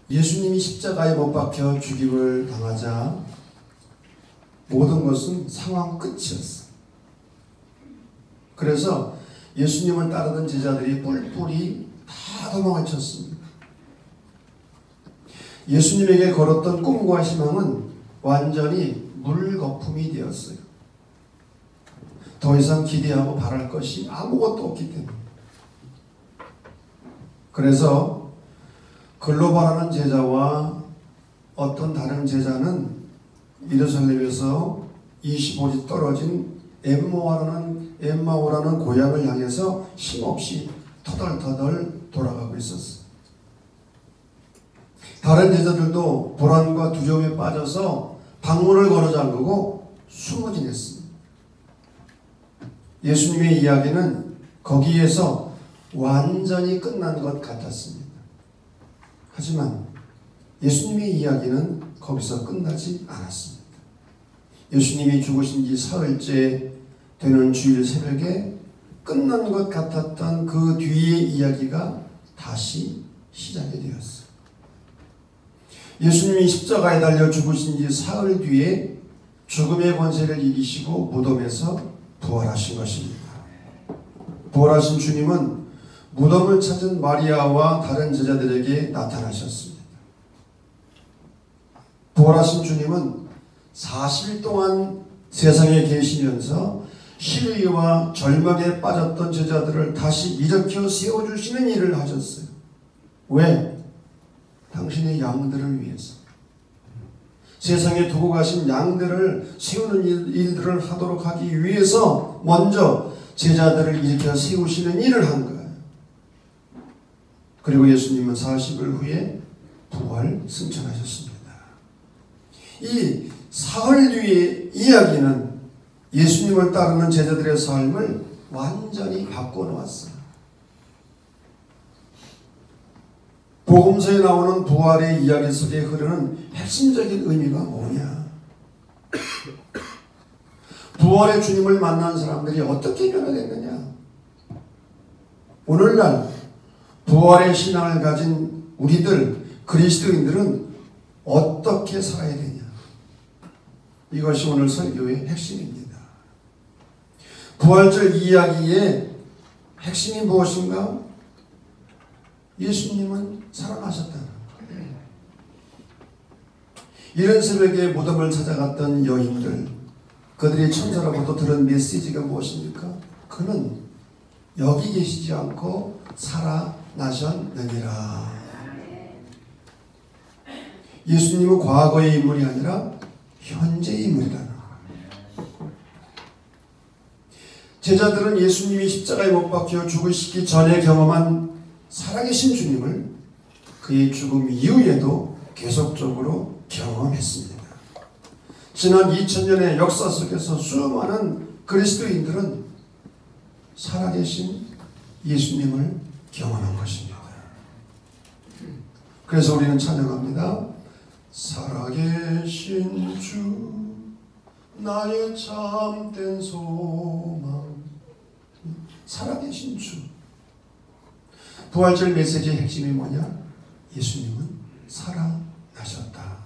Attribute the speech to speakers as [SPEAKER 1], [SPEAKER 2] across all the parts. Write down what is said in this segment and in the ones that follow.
[SPEAKER 1] 예수님이 십자가에 못 박혀 죽임을 당하자 모든 것은 상황 끝이었어. 그래서 예수님을 따르던 제자들이 뿔뿔이 다 도망을 쳤습니다. 예수님에게 걸었던 꿈과 희망은 완전히 물거품이 되었어요. 더 이상 기대하고 바랄 것이 아무것도 없기 때문에. 그래서 글로바라는 제자와 어떤 다른 제자는 예루살렘에서 25리 떨어진 엠마오라는 고향을 향해서 힘없이 터덜터덜 돌아가고 있었어. 다른 제자들도 불안과 두려움에 빠져서 방문을 걸어 잠그고 숨어 지냈습니다. 예수님의 이야기는 거기에서 완전히 끝난 것 같았습니다. 하지만 예수님의 이야기는 거기서 끝나지 않았습니다. 예수님이 죽으신 지 사흘째 되는 주일 새벽에 끝난 것 같았던 그 뒤의 이야기가 다시 시작이 되었어요. 예수님이 십자가에 달려 죽으신 지 사흘 뒤에 죽음의 권세를 이기시고 무덤에서 부활하신 것입니다. 부활하신 주님은 무덤을 찾은 마리아와 다른 제자들에게 나타나셨습니다. 부활하신 주님은 40일 동안 세상에 계시면서 시리와 절망에 빠졌던 제자들을 다시 일으켜 세워주시는 일을 하셨어요. 왜? 당신의 양들을 위해서. 세상에 두고 가신 양들을 세우는 일들을 하도록 하기 위해서 먼저 제자들을 일으켜 세우시는 일을 한 거예요. 그리고 예수님은 40일 후에 부활 승천하셨습니다. 이 사흘 뒤의 이야기는 예수님을 따르는 제자들의 삶을 완전히 바꿔놓았어요. 복음서에 나오는 부활의 이야기 속에 흐르는 핵심적인 의미가 뭐냐? 부활의 주님을 만난 사람들이 어떻게 변화됐느냐? 오늘날 부활의 신앙을 가진 우리들 그리스도인들은 어떻게 살아야 되냐? 이것이 오늘 설교의 핵심입니다. 부활절 이야기의 핵심이 무엇인가? 예수님은 살아나셨다는 거예요. 이른 새벽에 무덤을 찾아갔던 여인들, 그들이 천사로부터 들은 메시지가 무엇입니까? 그는 여기 계시지 않고 살아나셨느니라. 예수님은 과거의 인물이 아니라 현재의 인물이라는 거예요. 제자들은 예수님이 십자가에 못 박혀 죽으시기 전에 경험한 살아계신 주님을 그의 죽음 이후에도 계속적으로 경험했습니다. 지난 2000년의 역사 속에서 수많은 그리스도인들은 살아계신 예수님을 경험한 것입니다. 그래서 우리는 찬양합니다. 살아계신 주 나의 참된 소망. 살아계신 주. 부활절 메시지의 핵심이 뭐냐? 예수님은 살아나셨다.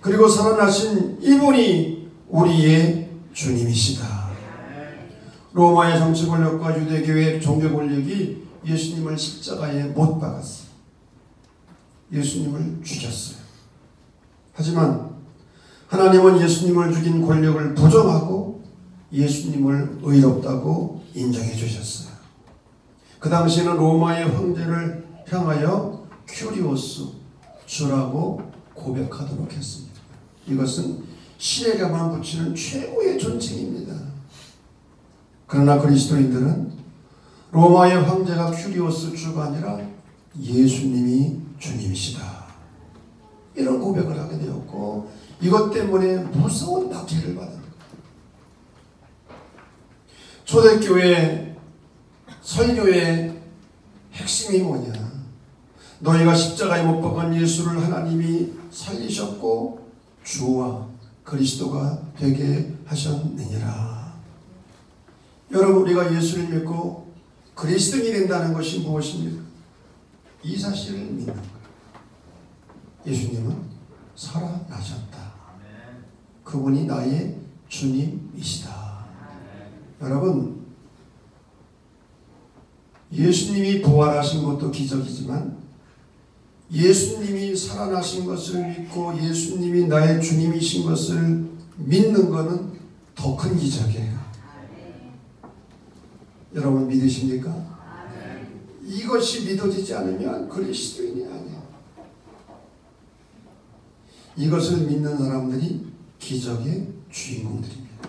[SPEAKER 1] 그리고 살아나신 이분이 우리의 주님이시다. 로마의 정치 권력과 유대교의 종교 권력이 예수님을 십자가에 못 박았어요. 예수님을 죽였어요. 하지만 하나님은 예수님을 죽인 권력을 부정하고 예수님을 의롭다고 인정해 주셨어요. 그 당시에는 로마의 황제를 향하여 큐리오스 주라고 고백하도록 했습니다. 이것은 신에게만 붙이는 최고의 존칭입니다. 그러나 그리스도인들은 로마의 황제가 큐리오스 주가 아니라 예수님이 주님이시다. 이런 고백을 하게 되었고 이것 때문에 무서운 박해를 받은 거예요. 초대교회 설교의 핵심이 뭐냐? 너희가 십자가에 못 박은 예수를 하나님이 살리셨고 주와 그리스도가 되게 하셨느니라. 여러분, 우리가 예수를 믿고 그리스도인이 된다는 것이 무엇입니까? 이 사실을 믿는 거예요. 예수님은 살아나셨다. 그분이 나의 주님이시다. 여러분, 예수님이 부활하신 것도 기적이지만 예수님이 살아나신 것을 믿고 예수님이 나의 주님이신 것을 믿는 것은 더 큰 기적이에요. 여러분 믿으십니까? 이것이 믿어지지 않으면 그리스도인이 아니에요. 이것을 믿는 사람들이 기적의 주인공들입니다.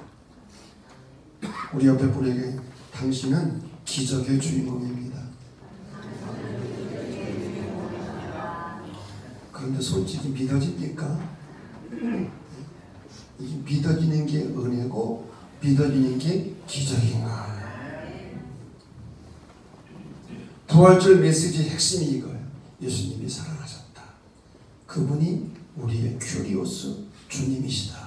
[SPEAKER 1] 우리 옆에 분에게 당신은 기적의 주인공입니다. 그런데 솔직히 믿어집니까? 이 믿어지는 게 은혜고 믿어지는 게 기적인가? 부활절 메시지의 핵심이 이거예요. 예수님이 살아나셨다. 그분이 우리의 큐리오스 주님이시다.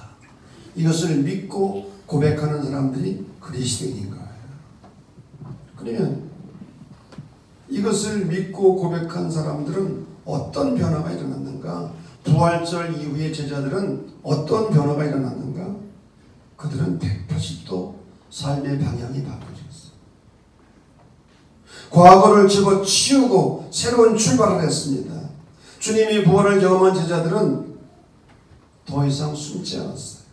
[SPEAKER 1] 이것을 믿고 고백하는 사람들이 그리스도인인 거예요. 그러면 이것을 믿고 고백한 사람들은 어떤 변화가 일어났는가? 부활절 이후의 제자들은 어떤 변화가 일어났는가? 그들은 180도 삶의 방향이 바뀌어졌어요. 과거를 집어치우고 새로운 출발을 했습니다. 주님이 부활을 경험한 제자들은 더 이상 숨지 않았어요.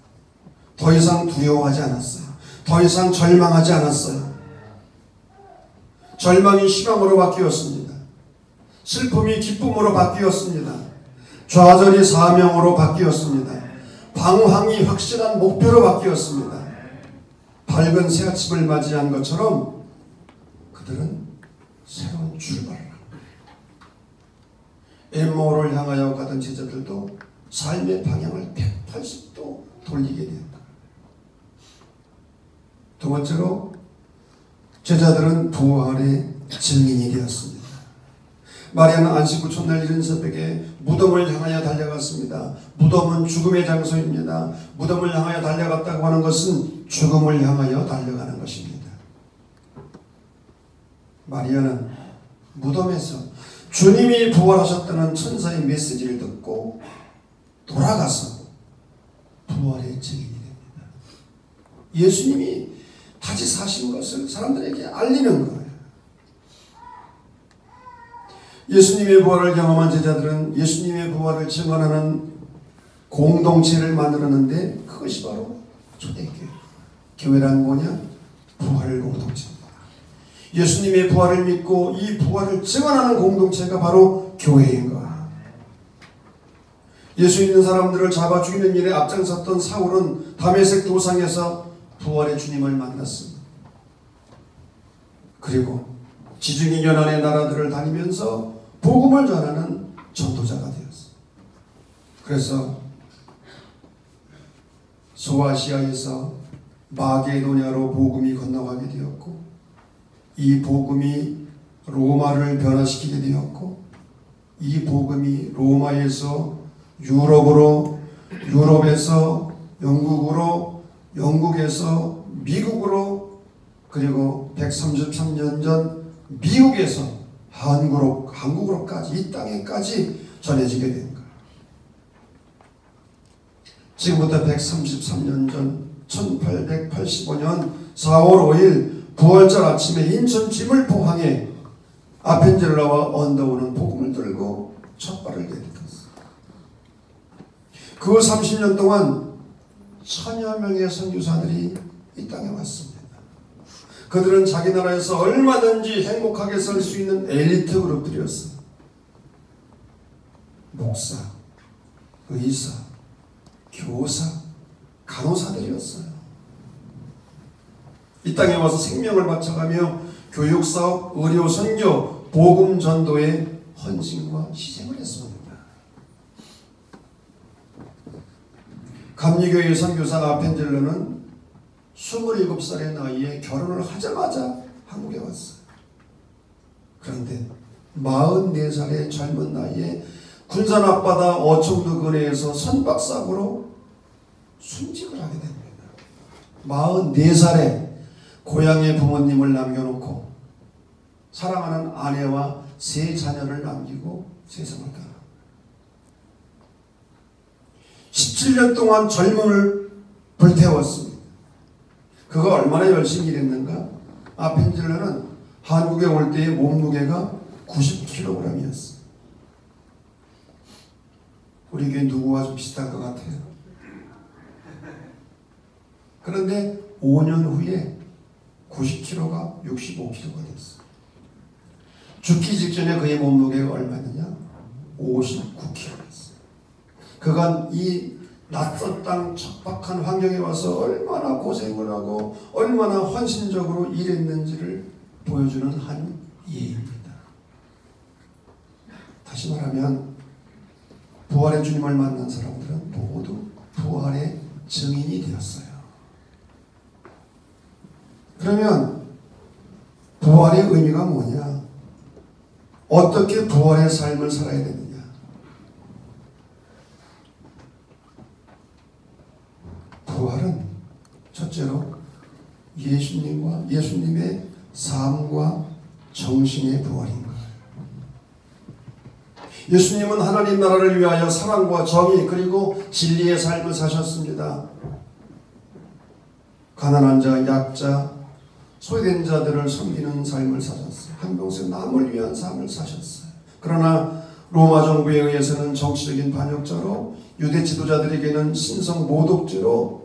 [SPEAKER 1] 더 이상 두려워하지 않았어요. 더 이상 절망하지 않았어요. 절망이 희망으로 바뀌었습니다. 슬픔이 기쁨으로 바뀌었습니다. 좌절이 사명으로 바뀌었습니다. 방황이 확실한 목표로 바뀌었습니다. 밝은 새 아침을 맞이한 것처럼 그들은 새로운 출발을 합니다. 엠마오를 향하여 가던 제자들도 삶의 방향을 180도 돌리게 된다. 두 번째로 제자들은 부활의 증인이 되었습니다. 마리아는 안식 후 첫날 이른 새벽에 무덤을 향하여 달려갔습니다. 무덤은 죽음의 장소입니다. 무덤을 향하여 달려갔다고 하는 것은 죽음을 향하여 달려가는 것입니다. 마리아는 무덤에서 주님이 부활하셨다는 천사의 메시지를 듣고 돌아가서 부활의 증인이 됩니다. 예수님이 다시 사신 것을 사람들에게 알리는 거예요. 예수님의 부활을 경험한 제자들은 예수님의 부활을 증언하는 공동체를 만들었는데 그것이 바로 초대교회. 교회란 뭐냐? 부활 공동체입니다. 예수님의 부활을 믿고 이 부활을 증언하는 공동체가 바로 교회인 거야. 예수 믿는 사람들을 잡아 죽이는 일에 앞장섰던 사울은 다메섹 도상에서 부활의 주님을 만났습니다. 그리고 지중해 연안의 나라들을 다니면서 복음을 전하는 전도자가 되었어요. 그래서 소아시아에서 마게도냐로 복음이 건너가게 되었고 이 복음이 로마를 변화시키게 되었고 이 복음이 로마에서 유럽으로, 유럽에서 영국으로, 영국에서 미국으로, 그리고 133년 전 미국에서 한국으로까지, 이 땅에까지 전해지게 된 거예요. 지금부터 133년 전 1885년 4월 5일 부활절 아침에 인천 지물포항에 아펜젤라와 언더우는 복음을 들고 첫 발을 내딛었어요. 그 30년 동안 1000여 명의 선교사들이 이 땅에 왔습니다. 그들은 자기 나라에서 얼마든지 행복하게 살 수 있는 엘리트 그룹들이었어요. 목사, 의사, 교사, 간호사들이었어요. 이 땅에 와서 생명을 바쳐가며 교육사업, 의료, 선교, 복음 전도에 헌신과 희생을 했습니다. 감리교회 선교사 아펜젤러는 27살의 나이에 결혼을 하자마자 한국에 왔어요. 그런데 44살의 젊은 나이에 군산 앞바다 어청도 근해에서 선박사고로 순직을 하게 됩니다. 44살에 고향의 부모님을 남겨놓고 사랑하는 아내와 3 자녀를 남기고 세상을 떠납니다. 17년 동안 젊음을 불태웠습니다. 그가 얼마나 열심히 일했는가? 아펜젤러는 한국에 올 때의 몸무게가 90kg이었어요. 우리 교회 누구와 좀 비슷할 것 같아요. 그런데 5년 후에 90kg가 65kg가 됐어요. 죽기 직전에 그의 몸무게가 얼마였느냐? 59kg였어요. 그가 이 낯선 땅 척박한 환경에 와서 얼마나 고생을 하고 얼마나 헌신적으로 일했는지를 보여주는 한 예입니다. 다시 말하면 부활의 주님을 만난 사람들은 모두 부활의 증인이 되었어요. 그러면 부활의 의미가 뭐냐? 어떻게 부활의 삶을 살아야 되느냐? 부활은 첫째로 예수님과 예수님의 삶과 정신의 부활인 거예요. 예수님은 하나님 나라를 위하여 사랑과 정의 그리고 진리의 삶을 사셨습니다. 가난한 자, 약자, 소외된 자들을 섬기는 삶을 사셨어요. 한평생 남을 위한 삶을 사셨어요. 그러나 로마 정부에 의해서는 정치적인 반역자로, 유대 지도자들에게는 신성 모독죄로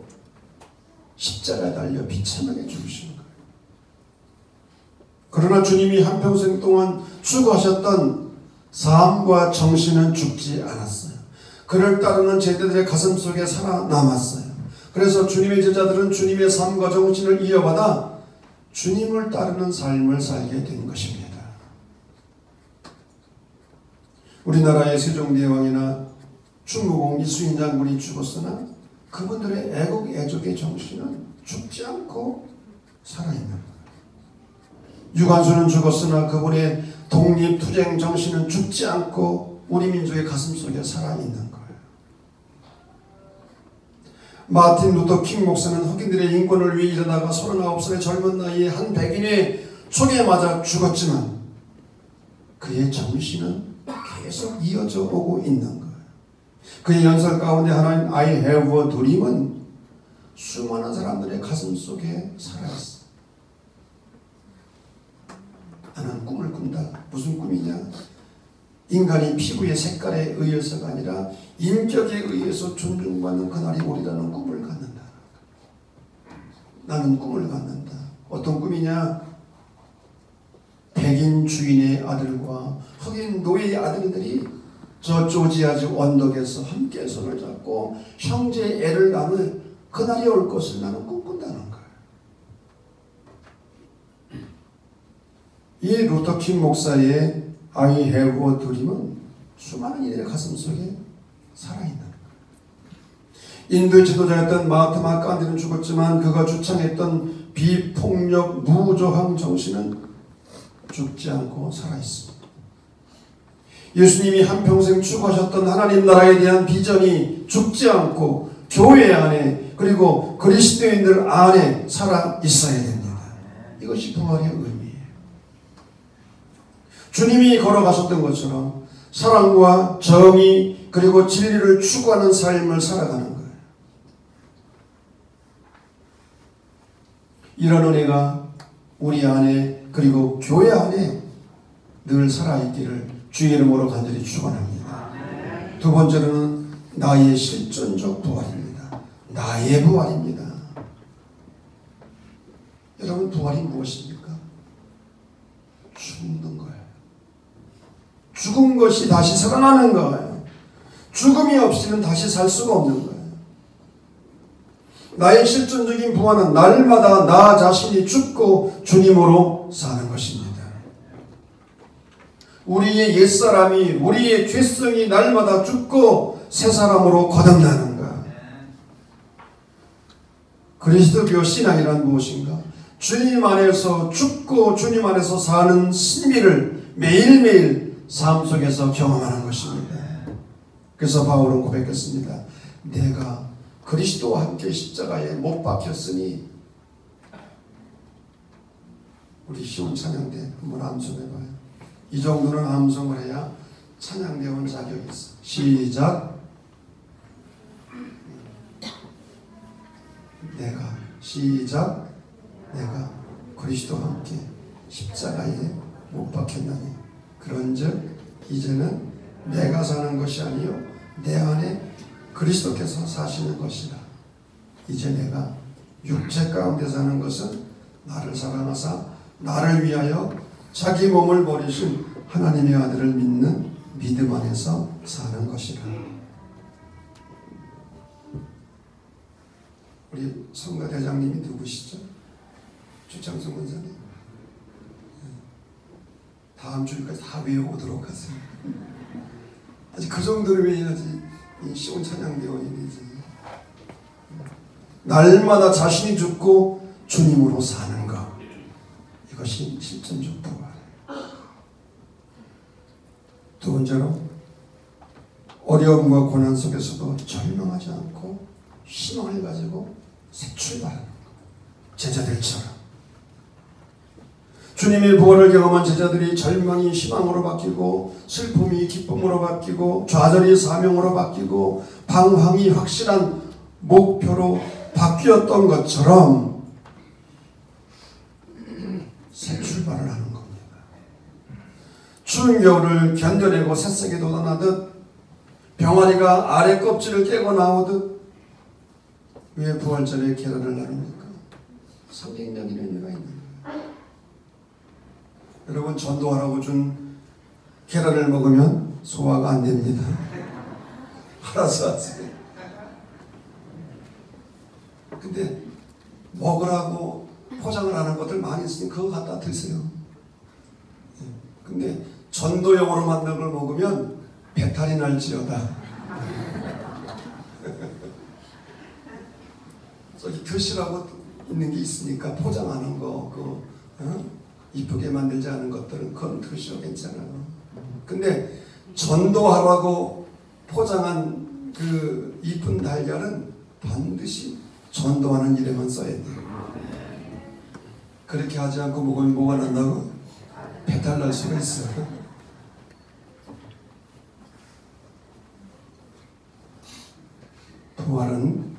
[SPEAKER 1] 십자가에 달려 비참하게 죽으신 거예요. 그러나 주님이 한평생 동안 추구하셨던 삶과 정신은 죽지 않았어요. 그를 따르는 제자들의 가슴 속에 살아남았어요. 그래서 주님의 제자들은 주님의 삶과 정신을 이어받아 주님을 따르는 삶을 살게 된 것입니다. 우리나라의 세종대왕이나 충무공 이수인 장군이 죽었으나 그분들의 애국 애족의 정신은 죽지 않고 살아있는 거예요. 유관순은 죽었으나 그분의 독립투쟁 정신은 죽지 않고 우리 민족의 가슴속에 살아있는 거예요. 마틴 루터 킹 목사는 흑인들의 인권을 위해 일어나가 39살의 젊은 나이에 한 백인의 총에 맞아 죽었지만 그의 정신은 계속 이어져 오고 있는 거예요. 그의 연설 가운데 하나인 I have a dream은 수많은 사람들의 가슴 속에 살아있어. 나는 꿈을 꾼다. 무슨 꿈이냐? 인간이 피부의 색깔에 의해서가 아니라 인격에 의해서 존중받는 그날이 오리라는 꿈을 갖는다. 나는 꿈을 갖는다. 어떤 꿈이냐? 백인 주인의 아들과 흑인 노예의 아들들이 저 조지아주 언덕에서 함께 손을 잡고 형제의 애를 나눌 그날이 올 것을 나는 꿈꾼다는 거예요. 이 루터킹 목사의 I have a dream은 수많은 이들의 가슴속에 살아있는 거예요. 인도의 지도자였던 마하트마 간디는 죽었지만 그가 주창했던 비폭력 무저항 정신은 죽지 않고 살아있습니다. 예수님이 한평생 추구하셨던 하나님 나라에 대한 비전이 죽지 않고 교회 안에 그리고 그리스도인들 안에 살아있어야 됩니다. 이것이 부활의 의미예요. 주님이 걸어가셨던 것처럼 사랑과 정의 그리고 진리를 추구하는 삶을 살아가는 거예요. 이런 은혜가 우리 안에 그리고 교회 안에 늘 살아있기를 주의 이름으로 간절히 축원합니다. 두 번째로는 나의 실존적 부활입니다. 나의 부활입니다. 여러분 부활이 무엇입니까? 죽는 거예요. 죽은 것이 다시 살아나는 거예요. 죽음이 없이는 다시 살 수가 없는 거예요. 나의 실존적인 부활은 날마다 나 자신이 죽고 주님으로 사는 것입니다. 우리의 옛사람이 우리의 죄성이 날마다 죽고 새 사람으로 거듭나는 것. 그리스도교 신앙이란 무엇인가? 주님 안에서 죽고 주님 안에서 사는 신비를 매일매일 삶 속에서 경험하는 것입니다. 그래서 바울은 고백했습니다. 내가 그리스도와 함께 십자가에 못 박혔으니. 우리 쉬운 찬양대 한번 암송해봐요. 이 정도는 암송을 해야 찬양대원 자격이 있어. 시작. 시작. 내가 그리스도와 함께 십자가에 못 박혔나니 그런즉 이제는 내가 사는 것이 아니요 내 안에 그리스도께서 사시는 것이라. 이제 내가 육체 가운데 사는 것은 나를 사랑하사 나를 위하여 자기 몸을 버리신 하나님의 아들을 믿는 믿음 안에서 사는 것이라. 우리 성가대장님이 누구시죠? 주창수 원사님. 다음 주일까지 다 외워오도록 하세요. 아직 그 정도로 외워야지 이 시온 찬양대원이 되지. 날마다 자신이 죽고 주님으로 사는 것, 이것이 실천적 부활. 두 번째로 어려움과 고난 속에서도 절망하지 않고 희망을 가지고 새 출발하는 것. 제자들처럼 주님의 부활을 경험한 제자들이 절망이 희망으로 바뀌고 슬픔이 기쁨으로 바뀌고 좌절이 사명으로 바뀌고 방황이 확실한 목표로 바뀌었던 것처럼 새 출발을 하는 겁니다. 추운 겨울을 견뎌내고 새싹이 돋아나듯 병아리가 아래 껍질을 깨고 나오듯 왜 부활절에 계란을 나눕니까? 상징적인 의미가 있는 거예요. 여러분, 전도하라고 준 계란을 먹으면 소화가 안 됩니다. 알아서 하세요. 근데 먹으라고 포장을 하는 것들 많이 있으니 그거 갖다 드세요. 근데 전도용으로 만든 걸 먹으면 배탈이 날지어다. 저기 드시라고 있는 게 있으니까 포장하는 거, 이쁘게 만들지 않은 것들은 그건 드셔도 괜찮아요. 근데 전도하라고 포장한 그 이쁜 달걀은 반드시 전도하는 일에만 써야 돼요. 그렇게 하지 않고 먹으면 뭐가 난다고? 배탈 날 수가 있어요. 부활은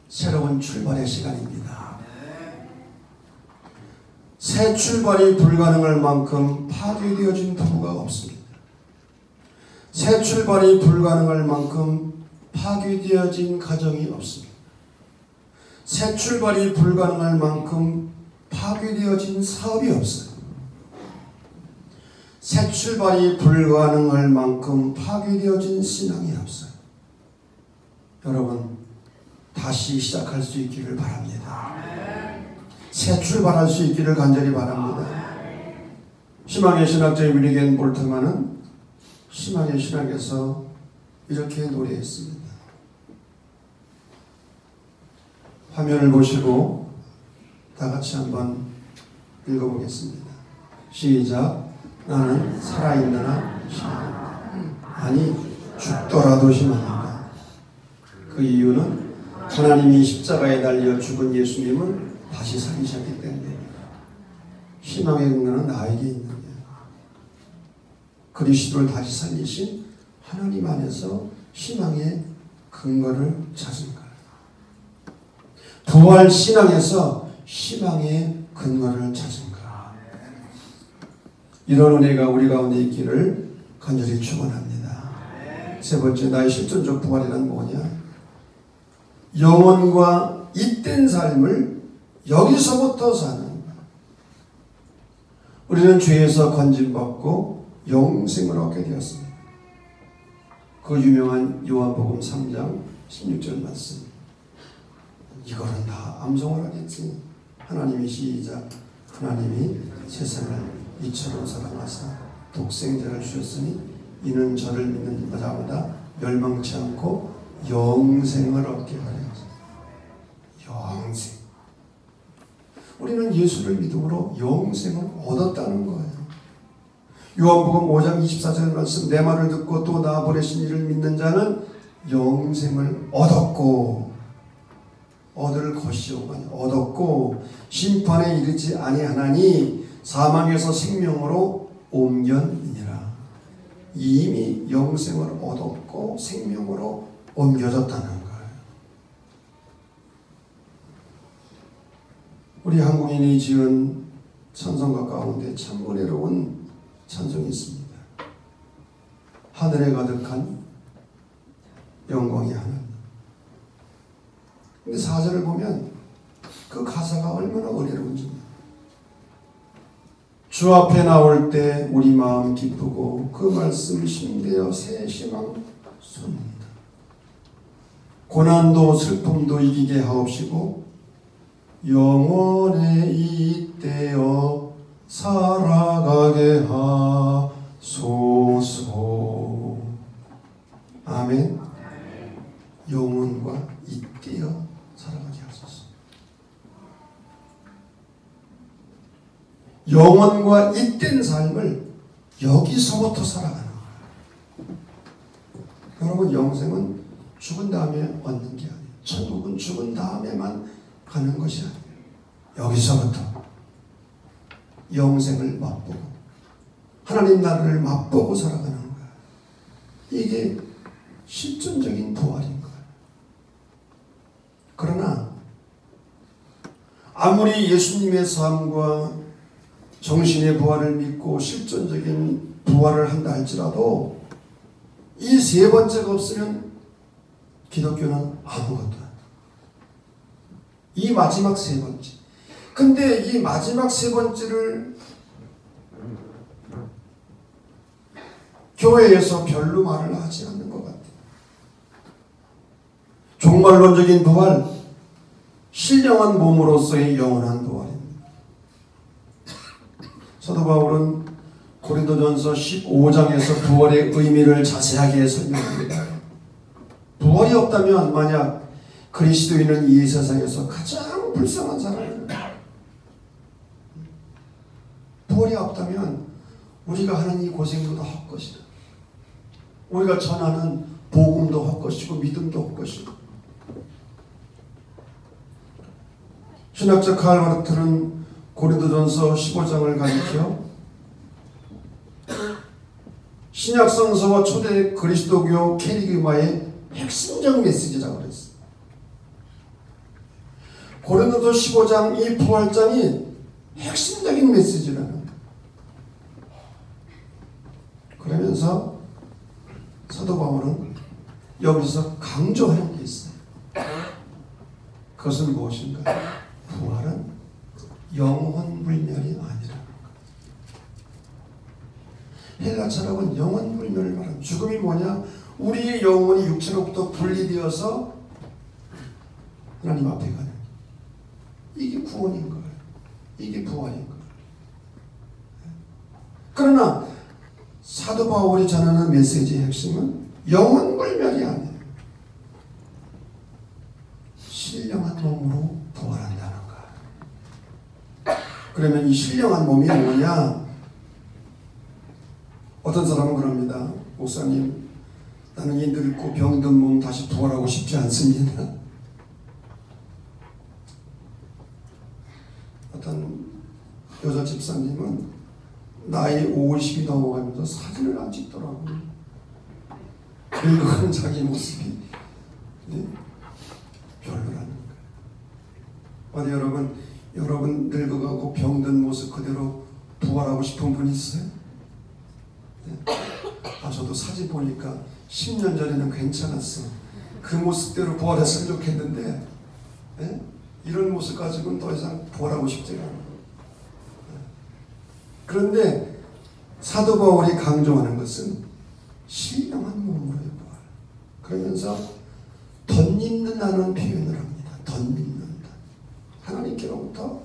[SPEAKER 1] 새로운 출발의 시간입니다. 새 출발이 불가능할 만큼 파괴되어진 부부가 없습니다. 새 출발이 불가능할 만큼 파괴되어진 가정이 없습니다. 새 출발이 불가능할 만큼 파괴되어진 사업이 없어요. 새 출발이 불가능할 만큼 파괴되어진 신앙이 없어요. 여러분, 다시 시작할 수 있기를 바랍니다. 새 출발할 수 있기를 간절히 바랍니다. 희망의 신학자 윌리겐 볼트만은 희망의 신학에서 이렇게 노래했습니다. 화면을 보시고 다 같이 한번 읽어보겠습니다. 시작. 나는 살아있느나 희망한다. 아니 죽더라도 희망한다. 그 이유는 하나님이 십자가에 달려 죽은 예수님을 다시 살리셨기 때문에 희망의 근거는 나에게 있는 거예요. 그리스도를 다시 살리신 하나님 안에서 희망의 근거를 찾은 거예요. 부활 신앙에서 희망의 근거를 찾은 거예요. 이런 은혜가 우리 가운데 있기를 간절히 축원합니다. 세 번째, 나의 실존적 부활이란 뭐냐? 영원과 잇된 삶을 여기서부터 사는 거예요. 우리는 죄에서 건진받고 영생을 얻게 되었습니다. 그 유명한 요한복음 3장 16절 말씀. 이거는 다 암송을 하겠지. 하나님이 시작. 하나님이 세상을 이처럼 사랑하사 독생자를 주셨으니 이는 저를 믿는 자마다 멸망치 않고 영생을 얻게 하려. 영생. 우리는 예수를 믿음으로 영생을 얻었다는 거예요. 요한복음 5장 24절 말씀. 내 말을 듣고 또 나 보내신 이를 믿는 자는 영생을 얻었고, 얻을 것이오가 얻었고 심판에 이르지 아니하나니 사망에서 생명으로 옮겼느니라. 이미 영생을 얻었고 생명으로 옮겨졌다는 거예요. 우리 한국인이 지은 찬송가 가운데 참 은혜로운 찬송이 있습니다. 하늘에 가득한 영광이 하나님. 근데 4절을 보면 그 가사가 얼마나 은혜로운지. 주 앞에 나올 때 우리 마음 기쁘고 그 말씀 심되어 새 희망 쏩니다. 고난도 슬픔도 이기게 하옵시고 영원에 잇대어 살아가게 하소서. 아멘. 영혼과 잇대어 살아가게 하소서. 영혼과 잇댄 삶을 여기서부터 살아가는 거예요. 여러분, 영생은 죽은 다음에 얻는 게 아니에요. 천국은 죽은 다음에만 가는 것이 아니에요. 여기서부터 영생을 맛보고 하나님 나라를 맛보고 살아가는 거예요. 이게 실존적인 부활인 거예요. 그러나 아무리 예수님의 삶과 정신의 부활을 믿고 실존적인 부활을 한다 할지라도 이 세 번째가 없으면 기독교는 아무것도 아니에요. 이 마지막 세 번째. 근데 이 마지막 세 번째를 교회에서 별로 말을 하지 않는 것 같아요. 종말론적인 부활, 신령한 몸으로서의 영원한 부활입니다. 사도 바울은 고린도전서 15장에서 부활의 의미를 자세하게 설명합니다. 부활이 없다면 만약 그리스도인은 이 세상에서 가장 불쌍한 사람입니다. 부활이 없다면 우리가 하는 이 고생도 다 헛것이다. 우리가 전하는 복음도 헛것이고 믿음도 헛것이고. 신학자 칼 마르트는 고린도전서 15장을 가리켜 신약 성서와 초대 그리스도교 캐리그마의 핵심적 메시지라고 그랬어요. 고린도서 15장 이 부활장이 핵심적인 메시지라는 거예요. 그러면서 사도 바울은 여기서 강조하는 게 있어요. 그것은 무엇인가? 부활은 영혼불멸이 아니라는 거예요. 헬라 철학은 영혼불멸을 말합니다. 죽음이 뭐냐? 우리의 영혼이 육체로부터 분리되어서 하나님 앞에 가는, 이게 구원인 거예요. 이게 부활인 거예요. 그러나 사도 바울이 전하는 메시지의 핵심은 영혼불멸이 아니에요. 신령한 몸으로 부활한다는 거예요. 그러면 이 신령한 몸이 뭐냐? 어떤 사람은 그럽니다. 목사님, 나는 이 늙고 병든 몸 다시 부활하고 싶지 않습니다. 어떤 여자 집사님은 나이 50이 넘어가면서 사진을 안 찍더라고요. 늙어가는 자기 모습이 별로라는 거예요. 어디 여러분 늙어가고 병든 모습 그대로 부활하고 싶은 분 있어요? 저도 사진 보니까 10년 전에는 괜찮았어. 그 모습대로 부활했으면 좋겠는데 이런 모습 가지고는 더 이상 부활하고 싶지가 않아요. 그런데 사도 바울이 강조하는 것은 신령한 몸으로의 부활. 그러면서 덧입는다는 표현을 합니다. 덧입는다. 하나님께로부터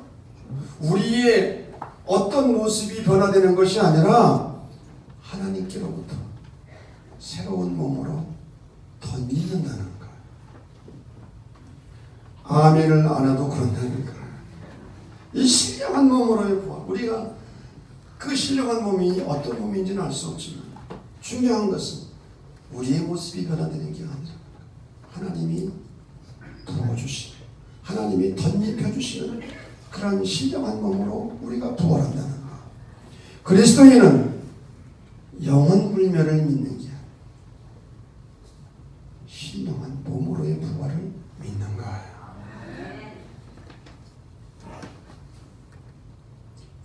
[SPEAKER 1] 우리의 어떤 모습이 변화되는 것이 아니라 하나님께로부터 새로운 몸으로 덧입는다는 거예요. 아멘을 안 해도 그런다는 거예요. 이 신령한 몸으로의 부활. 우리가 그 신령한 몸이 어떤 몸인지는 알 수 없지만 중요한 것은 우리의 모습이 변화되는 게 아니라 하나님이 부어주시고 하나님이 덧입혀주시는 그런 신령한 몸으로 우리가 부활한다는 거예요. 그리스도인은 영혼불멸을 믿는 게 아니라 신령한 몸으로의 부활을 믿는 거예요.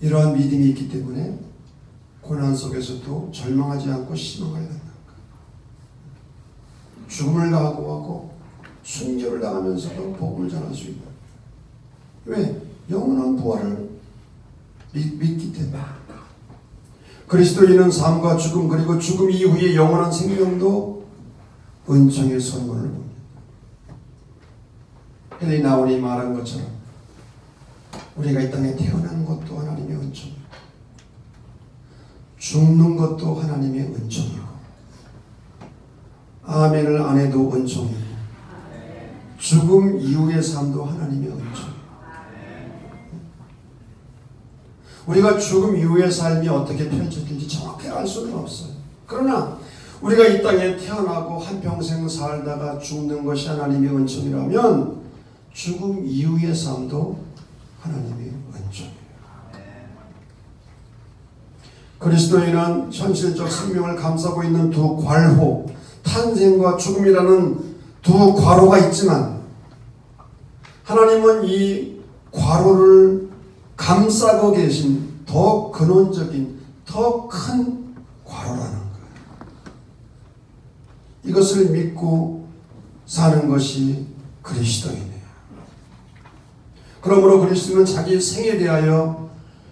[SPEAKER 1] 이러한 믿음이 있기 때문에 고난 속에서도 절망하지 않고 희망을 갖는 것. 죽음을 각오하고 순교를 당하면서도 복음을 전할 수 있다. 왜? 영원한 부활을 믿기 때문에. 그리스도인은 삶과 죽음 그리고 죽음 이후의 영원한 생명도 은총의 선물을 봅니다. 헨리 나운이 말한 것처럼 우리가 이 땅에 태어난 것도 하나님의 은총이고 죽는 것도 하나님의 은총이고 아멘을 안 해도 은총이고 죽음 이후의 삶도 하나님의 은총이고 우리가 죽음 이후의 삶이 어떻게 펼쳐질지 정확히 알 수는 없어요. 그러나 우리가 이 땅에 태어나고 한평생 살다가 죽는 것이 하나님의 은총이라면 죽음 이후의 삶도 하나님의 은총이에요. 그리스도인은 현실적 생명을 감싸고 있는 두 괄호, 탄생과 죽음이라는 두 괄호가 있지만 하나님은 이 괄호를 감싸고 계신 더 근원적인 더 큰 괄호라는 거예요. 이것을 믿고 사는 것이 그리스도이네요. 그러므로 그리스도는 자기 생에 대하여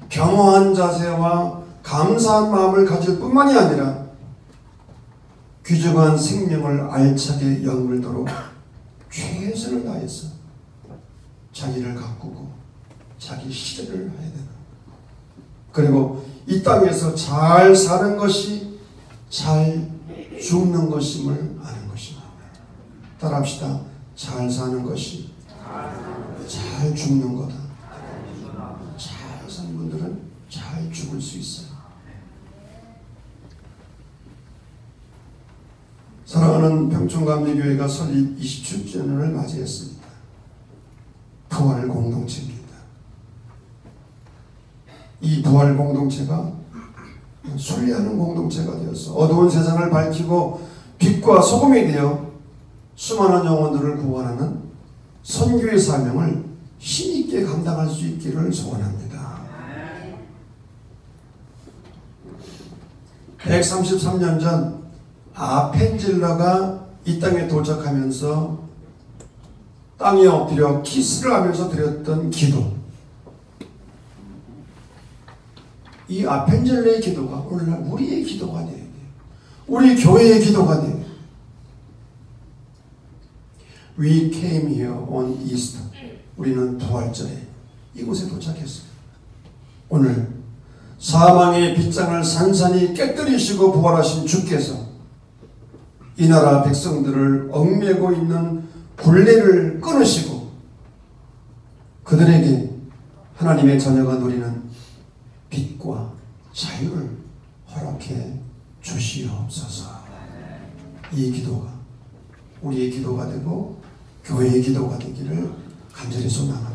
[SPEAKER 1] 겸허한 자세와 감사한 마음을 가질 뿐만이 아니라 귀중한 생명을 알차게 연물도록 최선을 다해서 자기를 가꾸고 자기 실현을 해야 되는, 그리고 이 땅에서 잘 사는 것이 잘 죽는 것임을 아는 것입니다. 따라합시다. 잘 사는 것이 잘 죽는 거다. 잘 사는 분들은 잘 죽을 수 있어요. 사랑하는 평촌감리교회가 설립 27주년을 맞이했습니다. 부활 공동체입니다. 이 부활 공동체가 순례하는 공동체가 되어서 어두운 세상을 밝히고 빛과 소금이 되어 수많은 영혼들을 구원하는 선교의 사명을 힘있게 감당할 수 있기를 소원합니다. 133년 전 아펜젤러가 이 땅에 도착하면서 땅에 엎드려 키스를 하면서 드렸던 기도, 이 아펜젤러의 기도가 오늘날 우리의 기도가 되어야 돼요. 우리 교회의 기도가 돼요. We came here on Easter. 우리는 부활절에 이곳에 도착했어요. 오늘 사망의 빗장을 산산히 깨뜨리시고 부활하신 주께서 이 나라 백성들을 얽매고 있는 굴레를 끊으시고 그들에게 하나님의 자녀가 누리는 빛과 자유를 허락해 주시옵소서. 이 기도가 우리의 기도가 되고 교회의 기도가 되기를 간절히 소망합니다.